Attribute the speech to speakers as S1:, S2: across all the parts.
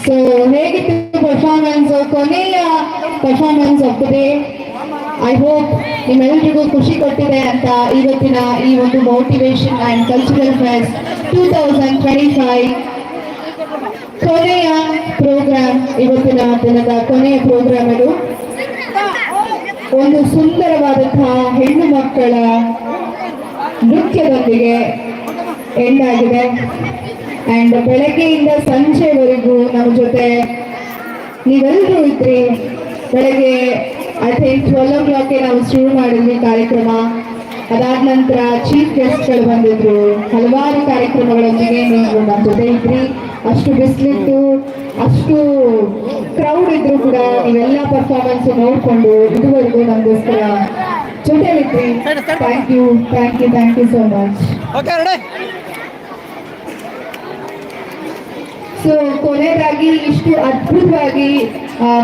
S1: So ಹೇಗಿತ್ತು performance, ಕೊನೆಯ performance of the day. I hope ನಿಮ್ಮೆಲ್ಲರಿಗೂ ಖುಷಿ ಕೊಟ್ಟಿದೆ ಅಂತ ಇವತ್ತಿನ ಈ ಒಂದು ಮೋಟಿವೇಶನ್ ಆ್ಯಂಡ್ ಕಲ್ಚರಲ್ ಫೆಸ್ಟ್ 2025 ಕೊನೆಯ ಪ್ರೋಗ್ರಾಮ್, ಇವತ್ತಿನ ದಿನದ ಕೊನೆಯ ಪ್ರೋಗ್ರಾಮ್ ಇದು. ಒಂದು ಸುಂದರವಾದಂತಹ ಹೆಣ್ಣು ಮಕ್ಕಳ ನೃತ್ಯದೊಂದಿಗೆ ಎಂಡ್ ಆಗಿದೆ. ಆ್ಯಂಡ್ ಬೆಳಗ್ಗೆಯಿಂದ ಸಂಜೆವರೆಗೂ ನಮ್ಮ ಜೊತೆ ನೀವೆಲ್ಲರೂ ಇದ್ರಿ. ಬೆಳಗ್ಗೆ ಐ ಥಿಂಕ್ 12 o'clock ನಾವು ಶುರು ಮಾಡಿದ್ವಿ ಕಾರ್ಯಕ್ರಮ. ಅದಾದ ನಂತರ ಚೀಫ್ ಗೆಸ್ಟ್ಗಳು ಬಂದಿದ್ರು. ಹಲವಾರು ಕಾರ್ಯಕ್ರಮಗಳೊಂದಿಗೆ ನೀವು ನಮ್ಮ ಜೊತೆ ಇದ್ರಿ. ಅಷ್ಟು ಬಿಸಿಲಿತ್ತು, ಅಷ್ಟು ಕ್ರೌಡ್ ಇದ್ರು ಕೂಡ ನೀವೆಲ್ಲ ಪರ್ಫಾರ್ಮೆನ್ಸ್ ನೋಡಿಕೊಂಡು ಇದುವರೆಗೂ ನಮಗೋಸ್ಕರ ಜೊತೆಲಿದ್ರಿ. Thank you so much. So ಕೊನೆಯದಾಗಿ ಇಷ್ಟು ಅದ್ಭುತವಾಗಿ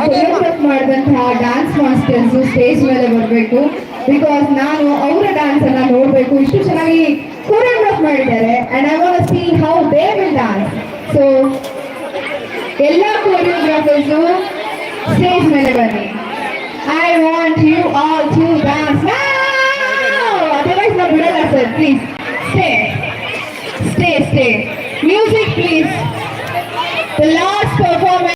S1: ಕೊರಿಯೋಗ್ರಾಫ್ ಮಾಡಿದಂತಹ ಡ್ಯಾನ್ಸ್ ಮಾಸ್ಟರ್ಸ್ ಸ್ಟೇಜ್ ಮೇಲೆ ಬರಬೇಕು. ಬಿಕಾಸ್ ನಾನು ಅವರ ಡ್ಯಾನ್ಸ್ ಅನ್ನ ನೋಡಬೇಕು. ಇಷ್ಟು ಚೆನ್ನಾಗಿ ಕೊರಿಯೋಗ್ರಾಫ್ ಮಾಡಿದ್ದಾರೆ and I want to see how they will dance. So ಎಲ್ಲ ಕೊರಿಯೋಗ್ರಾಫರ್ಸು ಸ್ಟೇಜ್ ಮೇಲೆ ಬನ್ನಿ. I want you all to dance now. Otherwise ನಾವು ಬಿಡಲ್ಲ sir. Please stay. Music please. The last performance.